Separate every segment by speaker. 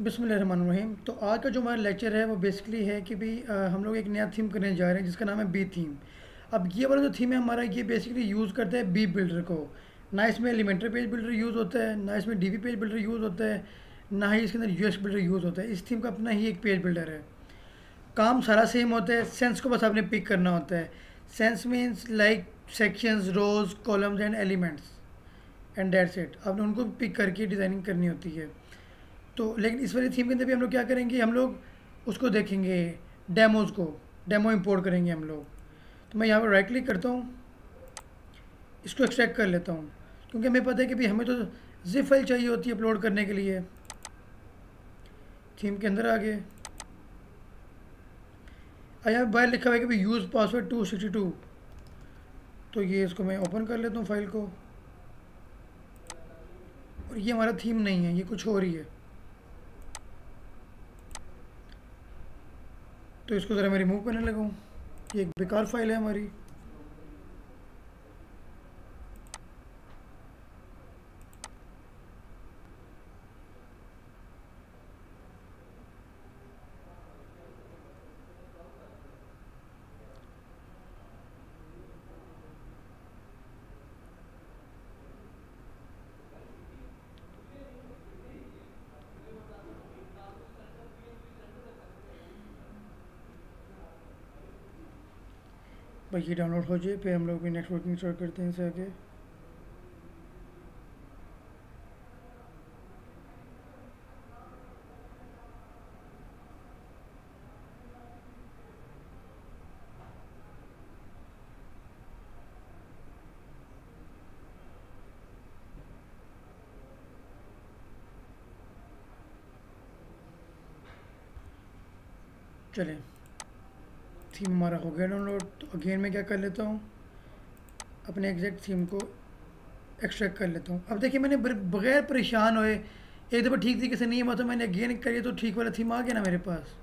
Speaker 1: बिस्मिल्लाहिर्रहमानिर्रहीम। तो आज का जो हमारा लेक्चर है वो बेसिकली है कि भी हम लोग एक नया थीम करने जा रहे हैं जिसका नाम है बी थीम। अब ये वाला जो थीम है हमारा, ये बेसिकली यूज़ करता है बी बिल्डर को। ना इसमें एलिमेंट्री पेज बिल्डर यूज़ होता है, ना इसमें डीबी पेज बिल्डर यूज़ होता है, ना ही इसके अंदर यूएक्स बिल्डर यूज़ होता है। इस थीम का अपना ही एक पेज बिल्डर है। काम सारा सेम होता है, सेंस को बस आपने पिक करना होता है। Sense means like sections, rows, columns and elements and that's it. आपने उनको पिक करके डिज़ाइनिंग करनी होती है। तो लेकिन इस वाली थीम के अंदर भी हम लोग क्या करेंगे, हम लोग उसको देखेंगे, डेमोज़ को, डेमो इंपोर्ट करेंगे हम लोग। तो मैं यहाँ पर राइट क्लिक करता हूँ, इसको एक्सट्रैक्ट कर लेता हूँ, क्योंकि हमें पता है कि भाई हमें तो जिप फाइल चाहिए होती है अपलोड करने के लिए। थीम के अंदर आ गए, यहाँ बाहर लिखा हुआ है कि भाई यूज़ पासवर्ड 262। तो ये इसको मैं ओपन कर लेता हूँ फाइल को, और ये हमारा थीम नहीं है, ये कुछ और ही है। तो इसको ज़रा मैं रिमूव करने लगा हूँ, ये एक बेकार फाइल है हमारी। भाई ये डाउनलोड हो जाए, फिर हम लोग भी नेटवर्किंग स्टार्ट करते हैं इससे आगे। चलें, थीम हमारा हो गया डाउनलोड। तो अगेन मैं क्या कर लेता हूँ, अपने एग्जैक्ट थीम को एक्सट्रैक्ट कर लेता हूँ। अब देखिए, मैंने बगैर परेशान हुए, एक दफ़ा ठीक तरीके से नहीं हुआ तो मैंने अगेन करिए तो ठीक वाला थीम आ गया ना मेरे पास।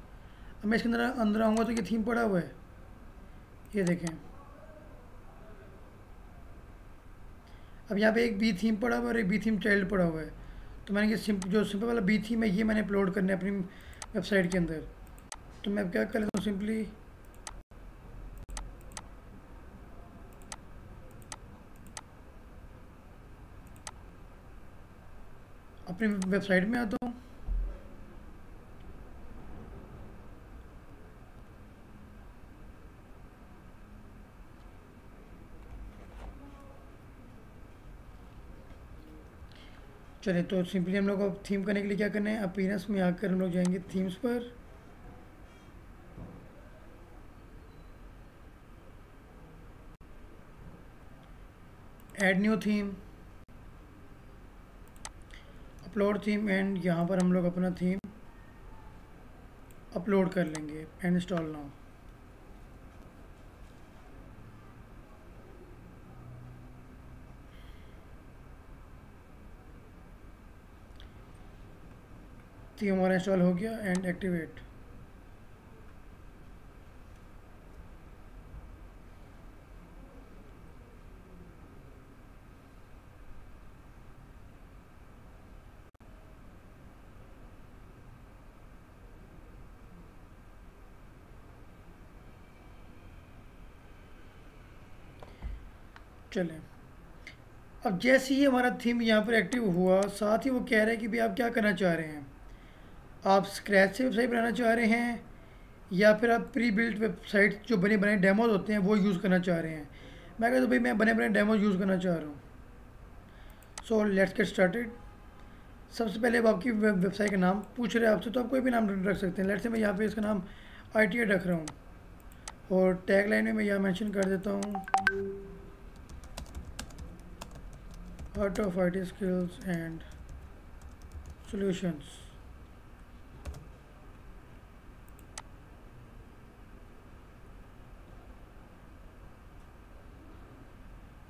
Speaker 1: अब मैं इसके अंदर अंदर आऊँगा तो ये थीम पड़ा हुआ है, ये देखें। अब यहाँ पे एक बी थीम पड़ा हुआ है और एक बी थीम चाइल्ड पड़ा हुआ है। तो मैंने ये जो सिंपल वाला बी थीम है ये मैंने अपलोड करना है अपनी वेबसाइट के अंदर। तो मैं क्या कर लेता हूँ, सिंपली अपनी वेबसाइट में आता हूँ, चलिए। तो सिंपली हम लोग अब थीम करने के लिए क्या करना है, अपीयरेंस में आकर हम लोग जाएंगे थीम्स पर। Add new theme, upload theme, and यहाँ पर हम लोग अपना थीम अपलोड कर लेंगे एंड इंस्टॉल नाउ। थीम हमारा इंस्टॉल हो गया एंड एक्टिवेट। चलें, अब जैसे ही हमारा थीम यहाँ पर एक्टिव हुआ, साथ ही वो कह रहे हैं कि भाई आप क्या करना चाह रहे हैं, आप स्क्रैच से वेबसाइट बनाना चाह रहे हैं या फिर आप प्री बिल्ट वेबसाइट जो बने बनाए डेमोज होते हैं वो यूज़ करना चाह रहे हैं। मैं कहता हूँ भाई मैं बने बनाए डेमोज यूज़ करना चाह रहा हूँ। So let's get started. सबसे पहले अब आपकी वेबसाइट का नाम पूछ रहे हैं आपसे, तो आप कोई भी नाम रख सकते हैं। लेट्स से मैं यहाँ पे इसका नाम ITA रख रहा हूँ, और टैग लाइन में मैं यहाँ मेंशन कर देता हूँ art of IT skills and solutions.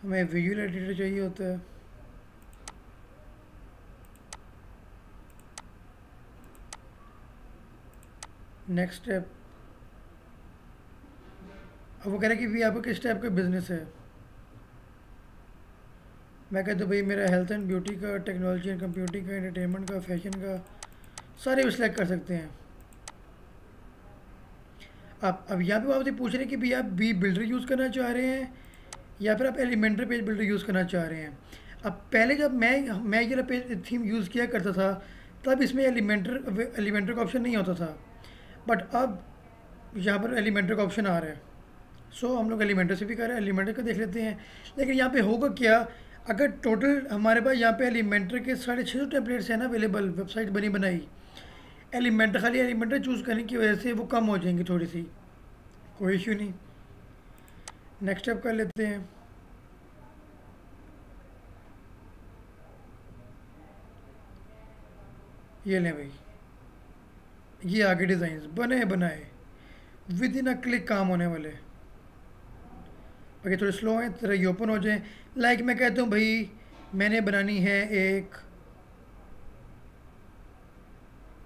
Speaker 1: हमें विजुअल एडिटर चाहिए होता है। नेक्स्ट स्टेप, अब वो कह रहे हैं कि भी आपको किस टाइप का बिज़नेस है। मैं कहता हूँ भाई मेरा हेल्थ एंड ब्यूटी का, टेक्नोलॉजी एंड कंप्यूटिंग का, एंटरटेनमेंट का, फैशन का, सारे भी सिलेक्ट कर सकते हैं। अब यहाँ पे वो आपसे पूछ रहे हैं कि भाई आप बी बिल्डर यूज़ करना चाह रहे हैं या फिर आप एलिमेंटर पेज बिल्डर यूज़ करना चाह रहे हैं। अब पहले जब मैं ये पेज थीम यूज़ किया करता था तब इसमें एलिमेंटर का ऑप्शन नहीं होता था, बट अब यहाँ पर एलिमेंटर का ऑप्शन आ रहा है। सो हम लोग एलिमेंटर से भी कर रहे हैं, एलिमेंटर का देख लेते हैं। लेकिन यहाँ पे होगा क्या, अगर टोटल हमारे पास यहाँ पे एलिमेंटर के 650 टेम्पलेट्स हैं ना अवेलेबल, वेबसाइट बनी बनाई, एलिमेंटर खाली एलिमेंटर चूज़ करने की वजह से वो कम हो जाएंगी थोड़ी सी। कोई इश्यू नहीं, नेक्स्ट स्टेप कर लेते हैं। ये लें भाई, ये आगे डिज़ाइंस बने बनाए विद इन अ क्लिक काम होने वाले। बाकी थोड़े स्लो हैं, तरह ये ओपन हो जाएं। लाइक मैं कहता हूँ भाई मैंने बनानी है एक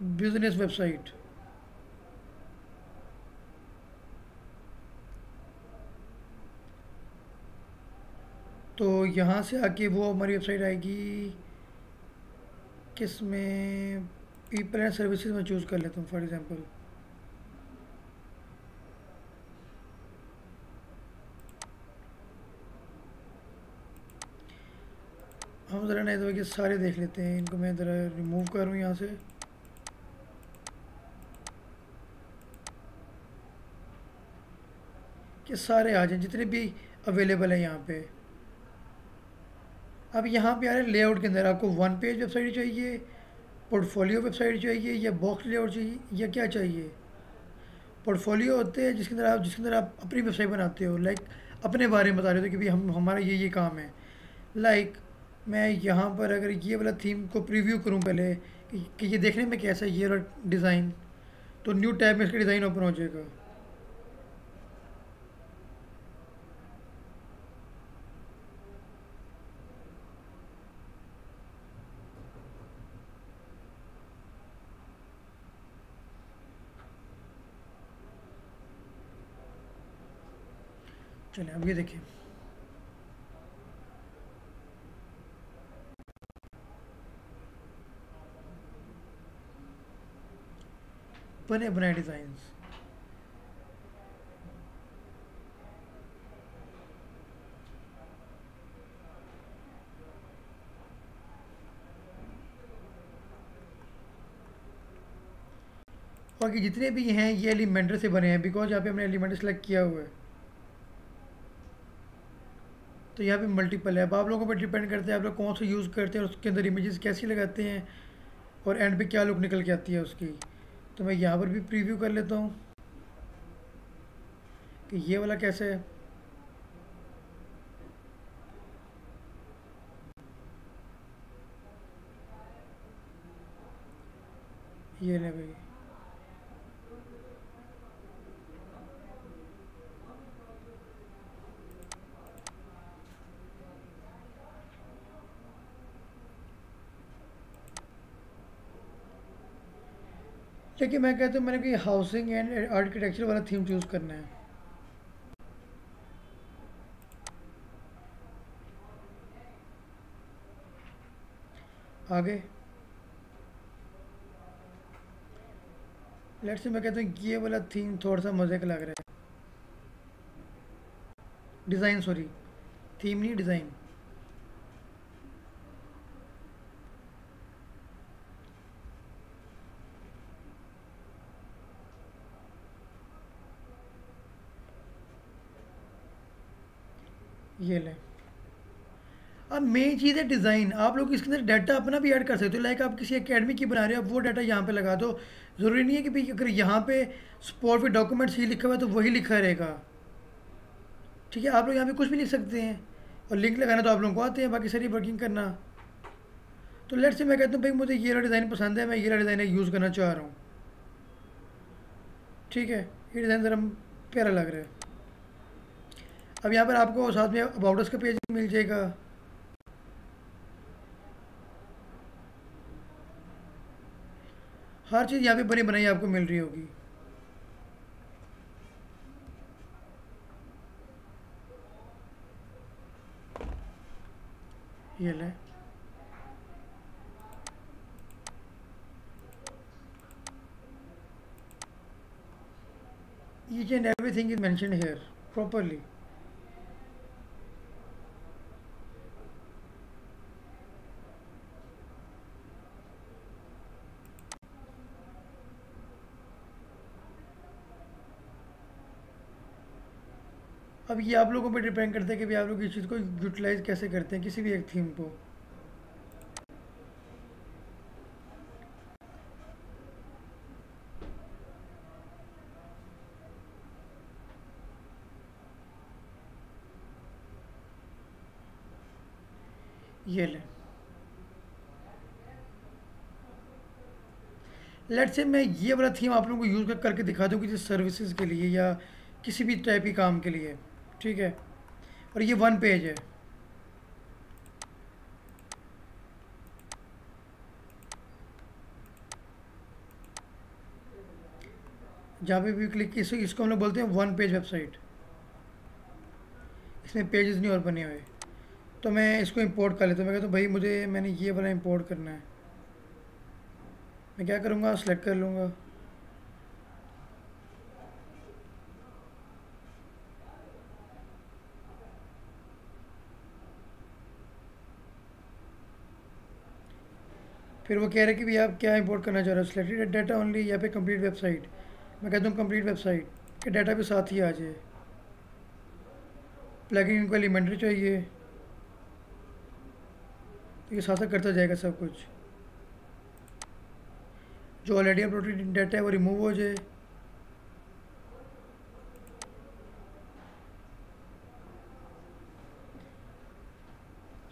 Speaker 1: बिजनेस वेबसाइट, तो यहाँ से आके वो हमारी वेबसाइट आएगी किस में, पीपल एंड सर्विसेज में चूज़ कर लेता हूँ फॉर एग्जांपल। हम ज़रा नहीं तो कि सारे देख लेते हैं, इनको मैं ज़रा रिमूव करूँ यहाँ से। कि सारे आ जाएं जितने भी अवेलेबल हैं यहाँ पे। अब यहाँ पे आ रहे हैं लेआउट के अंदर, आपको वन पेज वेबसाइट चाहिए, पोर्टफोलियो वेबसाइट चाहिए, या बॉक्स लेआउट चाहिए, या क्या चाहिए। पोर्टफोलियो होते हैं जिसके अंदर आप अपनी वेबसाइट बनाते हो, लाइक अपने बारे में बता रहे हो कि भाई हम हमारा ये काम है। लाइक मैं यहाँ पर अगर ये वाला थीम को प्रीव्यू करूँ पहले कि ये देखने में कैसा है ये वाला डिज़ाइन, तो न्यू टैब में इसका डिज़ाइन ओपन हो जाएगा। चलिए अब ये देखिए, बने बनाए डिज़ाइंस। बाकी जितने भी हैं ये एलिमेंटर से बने हैं, बिकॉज यहाँ पे हमने एलिमेंटर सेलेक्ट किया हुआ है, तो यहाँ पे मल्टीपल है। अब आप लोगों पर डिपेंड करते हैं आप लोग कौन सा यूज़ करते हैं और उसके अंदर इमेजेस कैसी लगाते हैं और एंड पे क्या लुक निकल के आती है उसकी। तो मैं यहाँ पर भी प्रीव्यू कर लेता हूँ कि ये वाला कैसे है। ये ले भाई, लेकिन मैं कहता हूँ मैंने कोई हाउसिंग एंड आर्किटेक्चर वाला थीम चूज़ करना है। आगे लेट्स से मैं कहता हूँ ये वाला थीम थोड़ा सा मज़े का लग रहा है। डिज़ाइन, सॉरी थीम नहीं डिज़ाइन। ये ले, अब मेन चीज़ है डिज़ाइन। आप लोग इसके अंदर डाटा अपना भी ऐड कर सकते हो, लाइक आप किसी एकेडमी की बना रहे हो, आप वो डाटा यहाँ पे लगा दो। ज़रूरी नहीं है कि भाई अगर यहाँ पे स्पॉट पे डॉक्यूमेंट्स ही लिखा हुआ है तो वही लिखा रहेगा। ठीक है, आप लोग यहाँ पे कुछ भी लिख सकते हैं, और लिंक लगाना तो आप लोगों को आते हैं, बाकी सारी वर्किंग करना। तो लेट्स से मैं कहता हूँ भाई मुझे ये वाला डिज़ाइन पसंद है, मैं ये वाला डिज़ाइन यूज़ करना चाह रहा हूँ। ठीक है, ये डिज़ाइन ज़रा प्यारा लग रहा है। अब यहाँ पर आपको साथ में अबाउट अस का पेज मिल जाएगा। हर चीज़ यहाँ पे बनी बनाई आपको मिल रही होगी। ये ले, each and everything is mentioned here properly. अब ये आप लोगों पर डिपेंड करता है कि भाई आप लोग इस चीज़ को यूटिलाइज कैसे करते हैं किसी भी एक थीम को। ये ले, लेट्स से मैं ये वाला थीम आप लोगों को यूज़ करके दिखा दूँ किसी सर्विसेज के लिए या किसी भी टाइप की काम के लिए, ठीक है। और ये वन पेज है। जहाँ पे भी क्लिक इसको हम लोग बोलते हैं वन पेज वेबसाइट। इसमें पेजेस नहीं और बने हुए। तो मैं इसको इंपोर्ट कर लेता हूँ। मैं कहता हूँ भाई मुझे मैंने ये वाला इंपोर्ट करना है। मैं क्या करूँगा, सेलेक्ट कर लूँगा। फिर वो कह रहे हैं कि भाई आप क्या इंपोर्ट करना चाह रहे हो, सिलेक्टेड डाटा ओनली या फिर कंप्लीट वेबसाइट। मैं कहता हूँ कंप्लीट वेबसाइट के डाटा भी साथ ही आ जाए। प्लगइन इनको एलिमेंट्री चाहिए, तो ये साथ साथ करता जाएगा सब कुछ। जो ऑलरेडी अपलोडेड डाटा है वो रिमूव हो जाए।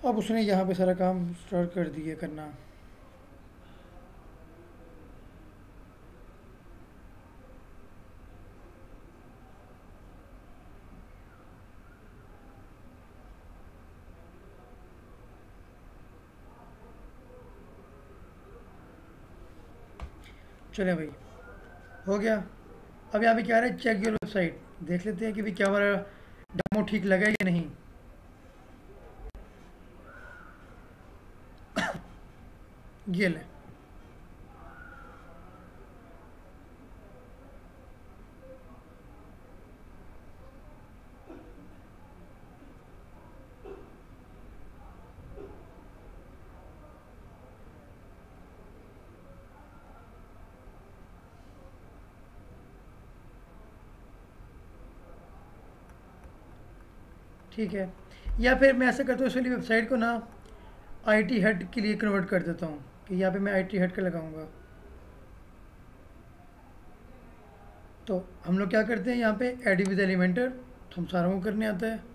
Speaker 1: अब उसने यहाँ पे सारा काम स्टार्ट कर दिया करना। चले भाई, हो गया। अब यहाँ पे क्या रहा है, चेक योर वेबसाइट। देख लेते हैं कि भाई क्या हमारा डेमो ठीक लगा या नहीं। ये ले, ठीक है। या फिर मैं ऐसा करता हूँ, इस वाली वेबसाइट को ना आईटी हेड के लिए कन्वर्ट कर देता हूँ कि यहाँ पे मैं आईटी हेड का लगाऊंगा। तो हम लोग क्या करते हैं यहाँ पे, एड विद एलिमेंटर, तो हम सारों को करने आता है।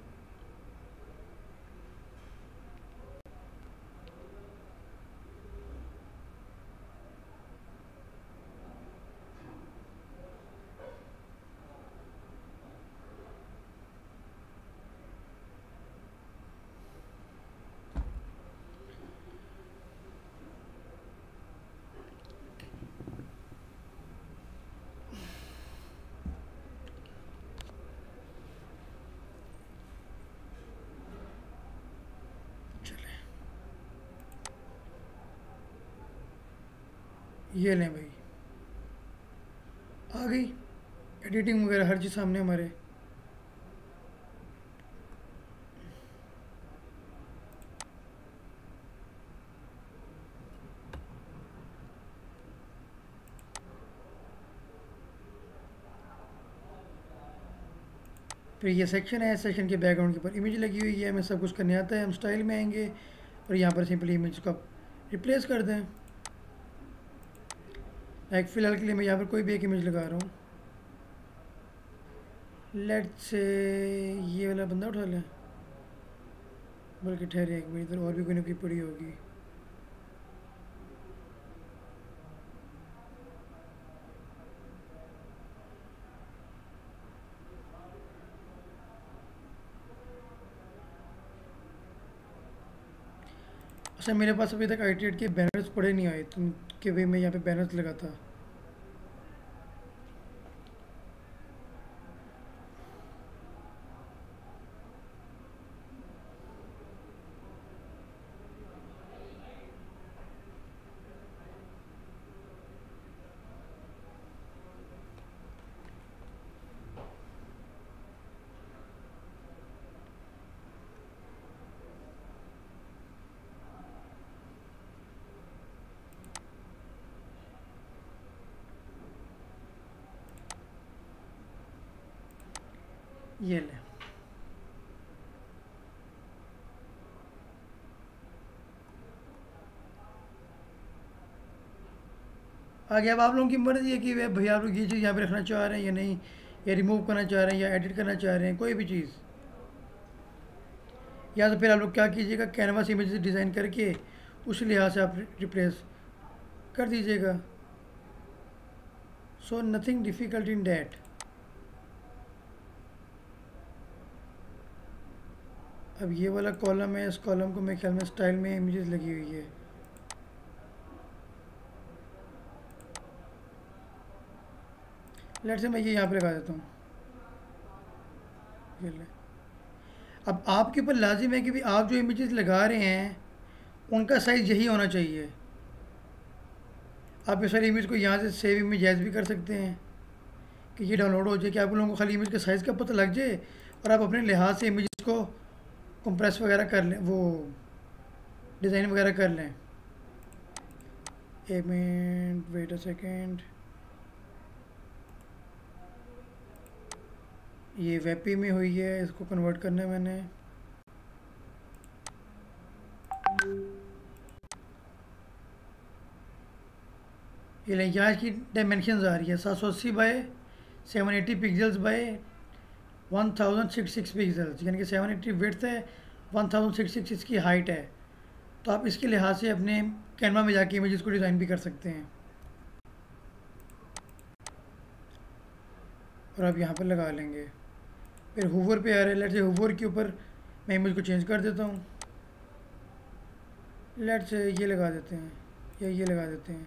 Speaker 1: चले, ये लें भाई, आ गई एडिटिंग वगैरह हर चीज़ सामने हमारे। फिर ये सेक्शन है, सेक्शन के बैकग्राउंड के ऊपर इमेज लगी हुई है, हमें सब कुछ करने आता है। हम स्टाइल में आएंगे और यहाँ पर सिंपली इमेज को रिप्लेस कर दें। लाइक फ़िलहाल के लिए मैं यहाँ पर कोई भी एक इमेज लगा रहा हूँ। लेट से ये वाला बंदा उठा लें, बल्कि ठहरे एक मिनट, इधर और भी कोई ना कोई पड़ी होगी। अच्छा, मेरे पास अभी तक आईटी के बैनर्स पड़े नहीं आए, तुम के भाई मैं यहाँ पे बैनर्स लगा था। ये ले। आगे अब आप लोगों की मर्ज़ी है कि वे भैया आप लोग ये चीज़ यहाँ पे रखना चाह रहे हैं या नहीं, या रिमूव करना चाह रहे हैं या एडिट करना चाह रहे हैं, कोई भी चीज़। या तो फिर आप लोग क्या कीजिएगा, कैनवास इमेज डिज़ाइन करके उस लिहाज से आप रिप्लेस कर दीजिएगा। So nothing difficult in that. अब ये वाला कॉलम है, इस कॉलम को मेरे ख्याल में स्टाइल में इमेजेस लगी हुई है। लेट से मैं ये यहाँ पे लगा देता हूँ। ये ले। अब आपके ऊपर लाजिम है कि भी आप जो इमेजेस लगा रहे हैं उनका साइज़ यही होना चाहिए। आप ये सारी इमेज को यहाँ से सेव इमेज एज भी कर सकते हैं कि ये डाउनलोड हो जाए, कि आप लोगों को खाली इमेज के साइज़ का पता लग जाए और आप अपने लिहाज से इमेज को कंप्रेस वगैरह कर लें, वो डिज़ाइन वगैरह कर लें। एक मिनट, वेट अ सेकेंड। ये वेपी में हुई है, इसको कन्वर्ट करना है मैंने। ये लें, यहाँ की डायमेंशन आ रही है 780 बाय 780 पिक्सल्स बाय 1066 पिक्सल्स, यानी कि 780 विड्थ है, 1066 इसकी हाइट है। तो आप इसके लिहाज से अपने कैनवा में जाके इमेजेस को डिज़ाइन भी कर सकते हैं। और आप यहाँ पर लगा लेंगे। फिर हूवर पे आ रहा है, लेट से हूवर के ऊपर मैं इमेज को चेंज कर देता हूँ। लेट से ये लगा देते हैं या ये लगा देते हैं।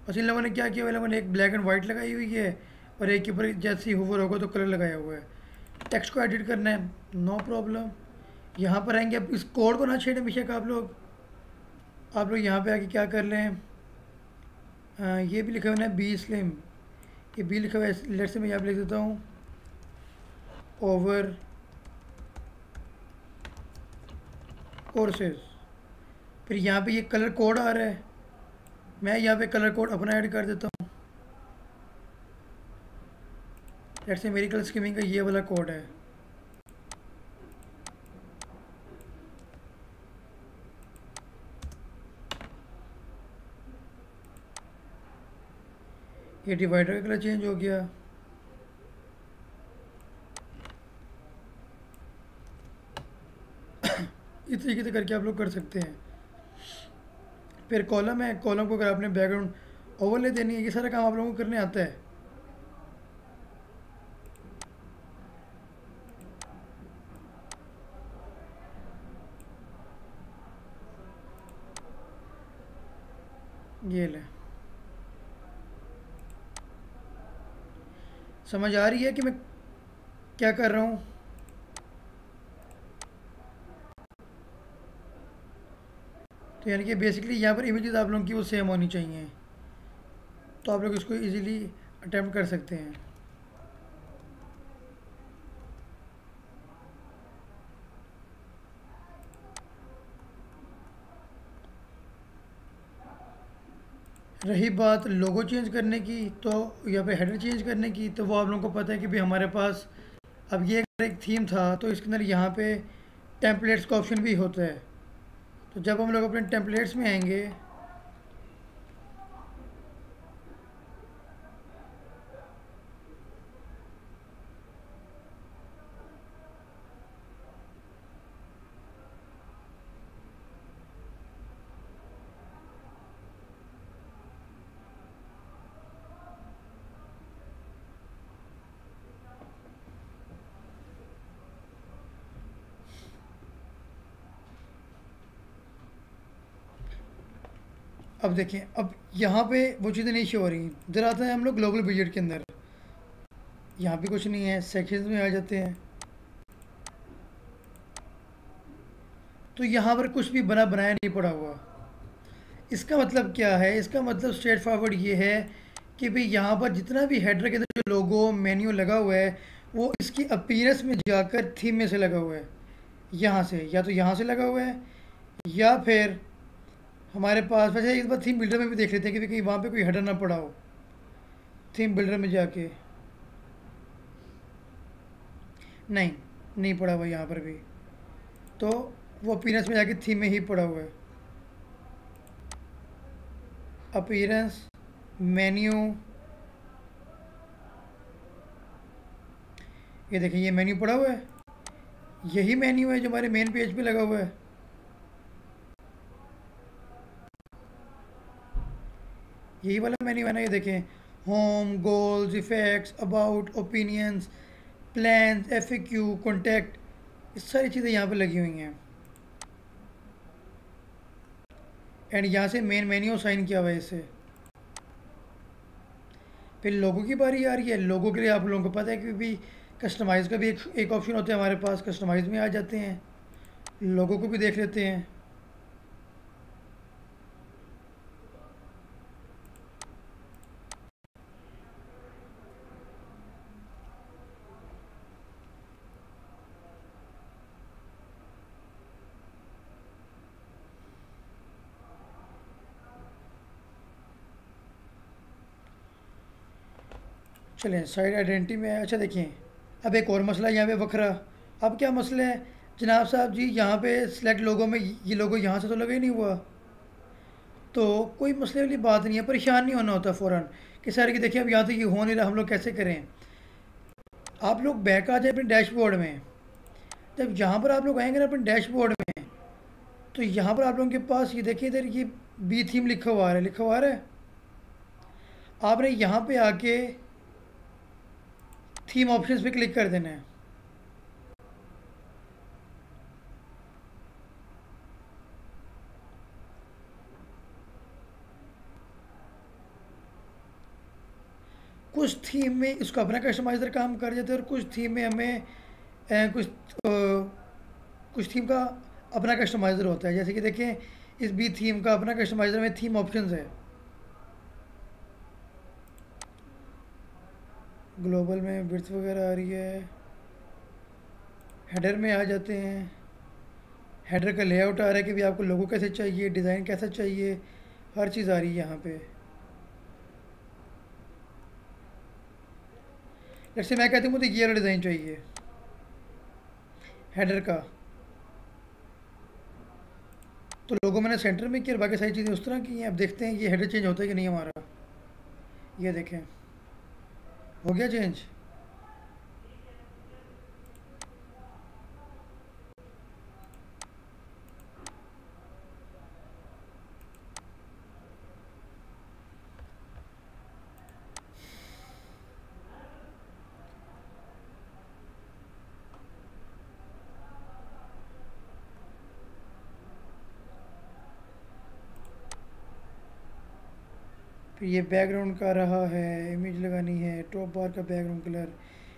Speaker 1: बस इन लोगों ने क्या किया, इन लोगों ने एक ब्लैक एंड वाइट लगाई हुई है और एक के ऊपर जैसे ही हूवर होगा तो कलर लगाया हुआ है। टेक्स्ट को एडिट करना है, नो प्रॉब्लम। यहाँ पर आएंगे, अब इस कोड को ना छेड़ें बेशक आप लोग यहाँ पे आके क्या कर लें, ये भी लिखा हुआ है बी स्लिम, ये बी लिखा हुआ है। लेट से मैं यहाँ पे लिख देता हूँ ओवर कोर्सेज। फिर यहाँ पे ये कलर कोड आ रहा है, मैं यहाँ पे कलर कोड अपना ऐड कर देता हूँ। लेट से मेरी कलर स्कीमिंग का ये वाला कोड है। ये डिवाइडर का कलर चेंज हो गया। इस तरीके से करके आप लोग कर सकते हैं। फिर कॉलम है, कॉलम को अगर आपने बैकग्राउंड ओवरले देनी है, ये सारा काम आप लोगों को करने आता है। ये ले, समझ आ रही है कि मैं क्या कर रहा हूँ। तो यानी कि बेसिकली यहाँ पर इमेजेस आप लोगों की वो सेम होनी चाहिए, तो आप लोग इसको इजीली अटेम्प्ट कर सकते हैं। रही बात लोगो चेंज करने की, तो यहाँ पे हेडर चेंज करने की, तो वो आप लोगों को पता है कि भाई हमारे पास अब ये अगर एक थीम था तो इसके अंदर यहाँ पे टेम्पलेट्स का ऑप्शन भी होता है। तो जब हम लोग अपने टेम्पलेट्स में आएंगे, अब देखें, अब यहाँ पे वो चीज़ें नहीं शो हो रही। ज़रा आते हैं हम लोग ग्लोबल विजेट के अंदर, यहाँ पे कुछ नहीं है, सेक्शंस में आ जाते हैं। तो यहाँ पर कुछ भी बनाया नहीं पड़ा हुआ। इसका मतलब क्या है, इसका मतलब स्ट्रेट फॉरवर्ड ये है कि भाई यहाँ पर जितना भी हेडर के अंदर जो लोगो मेन्यू लगा हुआ है वो इसकी अपीयरेंस में जाकर थीम में से लगा हुआ है। यहाँ से या तो यहाँ से लगा हुआ है या फिर हमारे पास वैसे एक बार थीम बिल्डर में भी देख लेते हैं कि कहीं वहाँ पे कोई हेडर ना पड़ा हो। थीम बिल्डर में जाके नहीं, नहीं पड़ा हुआ यहाँ पर भी। तो वो अपीयरेंस में जाके थीम में ही पड़ा हुआ है। अपीयरेंस, मेन्यू, ये देखिए ये मेन्यू पड़ा हुआ है। यही मेन्यू है जो हमारे मेन पेज पे लगा हुआ है। यही वाला मेन्यू है ना, ये देखें। Home, goals, effects, about, opinions, plans, FAQ, contact, ये सारी चीज़ें यहाँ पे लगी हुई हैं। एंड यहाँ से मेन मेन्यू साइन किया हुआ है इसे। फिर लोगों की बारी आ रही है। लोगों के लिए आप लोगों को पता है कि भी कस्टमाइज़ का भी एक ऑप्शन होता है हमारे पास। कस्टमाइज़ में आ जाते हैं, लोगों को भी देख लेते हैं। चलें साइड आइडेंटिटी में अच्छा देखिए। अब एक और मसला यहाँ पे वखरा। अब क्या मसला है जनाब साहब जी, यहाँ पे सिलेक्ट लोगों में ये लोगो यहाँ से तो लगा ही नहीं हुआ। तो कोई मसले वाली बात नहीं है, परेशान नहीं होना होता फ़ौरन कि सर कि देखिए अब यहाँ तो ये हो नहीं रहा, हम लोग कैसे करें। आप लोग बैक आ जाए अपने डैशबोर्ड में। जब यहाँ पर आप लोग आएंगे ना अपने डैशबोर्ड में, तो यहाँ पर आप लोगों के पास ये देखिए इधर ये बी थीम लिखा हुआ है, लिखा हुआ है। आपने यहाँ पे आके थीम ऑप्शंस पे क्लिक कर देना है। कुछ थीम में इसका अपना कस्टमाइज़र काम कर जाते हैं और कुछ थीम में हमें कुछ थीम का अपना कस्टमाइज़र होता है। जैसे कि देखें इस बी थीम का अपना कस्टमाइज़र में थीम ऑप्शंस है। ग्लोबल में विड्थ वगैरह आ रही है। हेडर में आ जाते हैं। हेडर का लेआउट आ रहा है कि भी आपको लोगो कैसे चाहिए, डिज़ाइन कैसा चाहिए, हर चीज़ आ रही है यहाँ पे। जैसे मैं कहती हूँ मुझे ये वाला डिज़ाइन चाहिए हेडर का, तो लोगो मैंने सेंटर में किया और बाकी सारी चीज़ें उस तरह की हैं। अब देखते हैं ये हेडर चेंज होता है कि नहीं हमारा। ये देखें हो गया चेंज। फिर ये बैकग्राउंड का रहा है, इमेज लगानी है, टॉप बार का बैकग्राउंड कलर,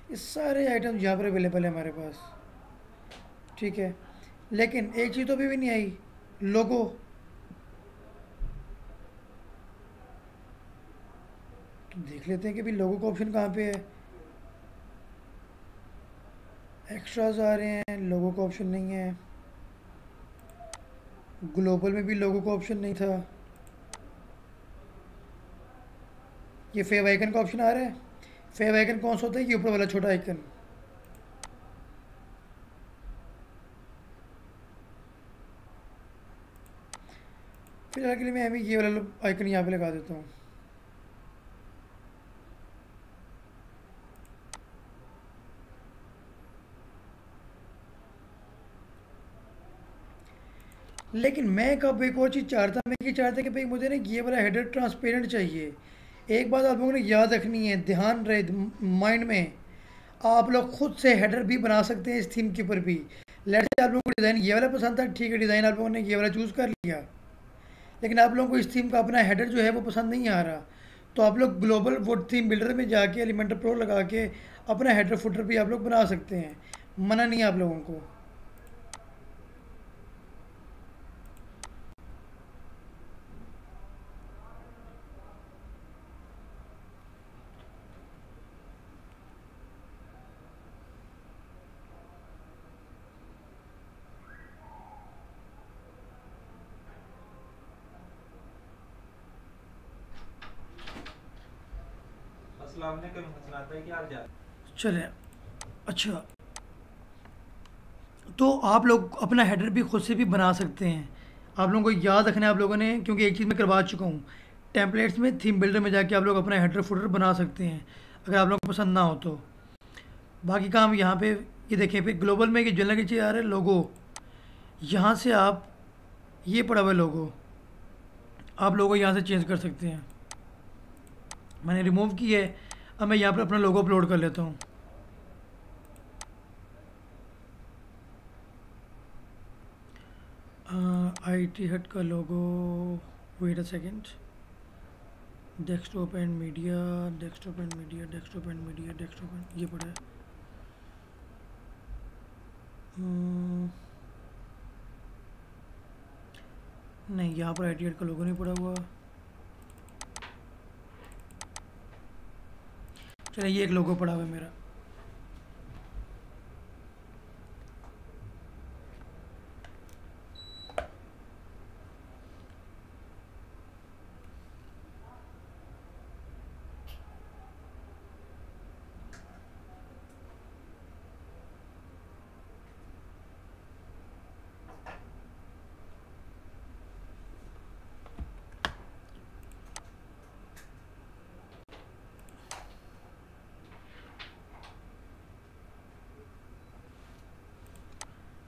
Speaker 1: ये सारे आइटम यहाँ पर अवेलेबल है हमारे पास। ठीक है, लेकिन एक चीज़ तो अभी भी नहीं आई, लोगो। तो देख लेते हैं कि भाई लोगो का ऑप्शन कहाँ पे है। एक्स्ट्राज आ रहे हैं, लोगो का ऑप्शन नहीं है। ग्लोबल में भी लोगो का ऑप्शन नहीं था। ये फेव आइकन का ऑप्शन आ रहा है। फेव आइकन कौन सा होता है? ये ऊपर वाला छोटा आइकन। फिलहाल के लिए मैं अभी ये वाला आइकन यहाँ पे लगा देता हूँ। लेकिन मैं कब एक और चीज़ चाहता, मैं ये चाहता कि भाई मुझे ना ये वाला हेडर ट्रांसपेरेंट चाहिए। एक बात आप लोगों ने याद रखनी है, ध्यान रहे माइंड में, आप लोग खुद से हेडर भी बना सकते हैं इस थीम के ऊपर भी। लेट्स से आप लोगों को डिज़ाइन ये वाला पसंद था, ठीक है, डिज़ाइन आप लोगों ने ये वाला चूज़ कर लिया। लेकिन आप लोगों को इस थीम का अपना हेडर जो है वो पसंद नहीं आ रहा, तो आप लोग ग्लोबल वो थीम बिल्डर में जाके एलिमेंटर प्रो लगा के अपना हेडर फुटर भी आप लोग बना सकते हैं। मना नहीं है आप लोगों को।
Speaker 2: सलाम ने कभी हंसना आता है कि हाल चाल।
Speaker 1: चले। अच्छा, तो आप लोग अपना हेडर भी खुद से भी बना सकते हैं। आप लोगों को याद रखना है आप लोगों ने, क्योंकि एक चीज़ मैं करवा चुका हूँ। टेम्पलेट्स में थीम बिल्डर में जाके आप लोग अपना हेडर फुटर बना सकते हैं, अगर आप लोगों को पसंद ना हो तो। बाकी काम यहाँ पे ये देखें, पे ग्लोबल में कि जनरल की चीज़ आ रहा है लोगो। यहाँ से आप ये पड़ा हुआ है लोगो, आप लोगो यहाँ से चेंज कर सकते हैं। मैंने रिमूव की है। अब मैं यहाँ पर अपना लोगो अपलोड कर लेता हूँ। IT हट का logo, wait a second. Desktop and media, desktop and media, desktop and media, desktop and ये पड़ा है। नहीं, यहाँ पर IT हट का लोगो नहीं पड़ा हुआ। चलिए, ये एक लोगो पड़ा हुआ है मेरा।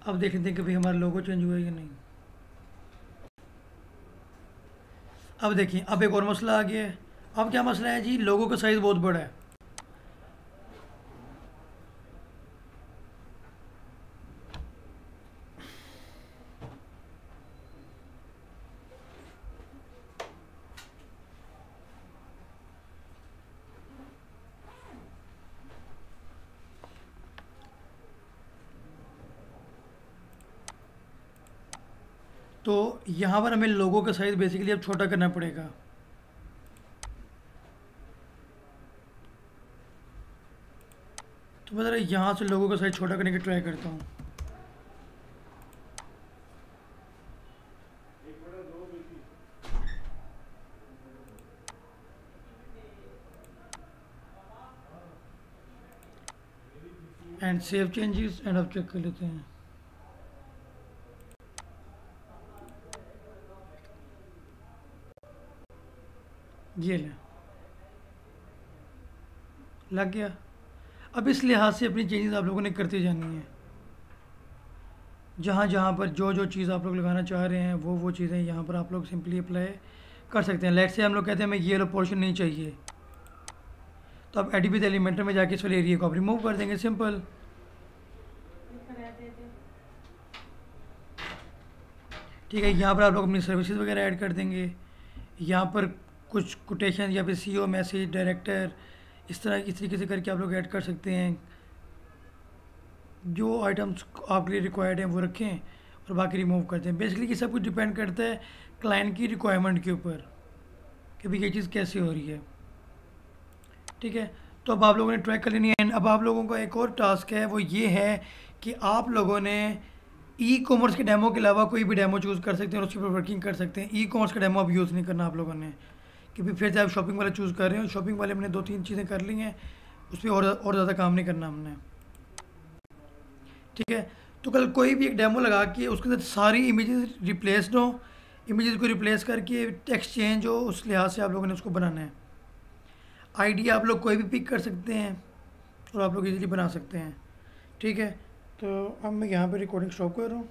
Speaker 1: अब देख लेते हैं कि भाई हमारा लोगो चेंज हुआ है या नहीं। अब देखिए, अब एक और मसला आ गया है। अब क्या मसला है जी, लोगों का साइज़ बहुत बड़ा है। तो यहाँ पर हमें लोगों का साइज़ बेसिकली अब छोटा करना पड़ेगा। तो मैं ज़रा यहाँ से लोगों का साइज़ छोटा करने की ट्राई करता हूँ। एंड सेव चेंजेस, एंड अब चेक कर लेते हैं। ये ले, लग गया। अब इस लिहाज से अपनी चेंजेस आप लोगों ने करते जानी है। जहाँ जहाँ पर जो जो चीज़ आप लोग लगाना चाह रहे हैं वो चीज़ें यहाँ पर आप लोग सिंपली अप्लाई कर सकते हैं। लेट से हम लोग कहते हैं हमें ये वाला पोर्शन नहीं चाहिए, तो अब एडिट विद एलिमेंटर में जाके इस वाले एरिया को आप रिमूव कर देंगे, सिंपल। ठीक है, यहाँ पर आप लोग अपनी सर्विसेज वगैरह ऐड कर देंगे। यहाँ पर कुछ कोटेशन या फिर CEO मैसेज डायरेक्टर, इस तरीके से करके आप लोग ऐड कर सकते हैं। जो आइटम्स आपके लिए रिक्वायर्ड हैं वो रखें और बाकी रिमूव कर दें। बेसिकली ये सब कुछ डिपेंड करता है क्लाइंट की रिक्वायरमेंट के ऊपर कि भाई ये चीज़ कैसे हो रही है। ठीक है, तो अब आप लोगों ने ट्रैक कर लेनी है। अब आप लोगों का एक और टास्क है, वो ये है कि आप लोगों ने ई कॉमर्स के डेमो के अलावा कोई भी डेमो चूज़ कर सकते हैं और उसके ऊपर वर्किंग कर सकते हैं। ई कॉमर्स का डेमो अब यूज़ नहीं करना आप लोगों ने, क्योंकि फिर से आप शॉपिंग वाला चूज़ कर रहे हो। शॉपिंग वाले हमने 2-3 चीज़ें कर ली हैं, उस पर और ज़्यादा काम नहीं करना हमने। ठीक है, तो कल कोई भी एक डेमो लगा के उसके साथ सारी इमेजेस रिप्लेस्ड हो, इमेजेस को रिप्लेस करके टेक्स्ट चेंज हो, उस लिहाज से आप लोगों ने उसको बनाना है। आईडी आप लोग कोई भी पिक कर सकते हैं और आप लोग इजीली बना सकते हैं। ठीक है, तो अब मैं यहाँ पे रिकॉर्डिंग स्टॉप कर रहा हूँ।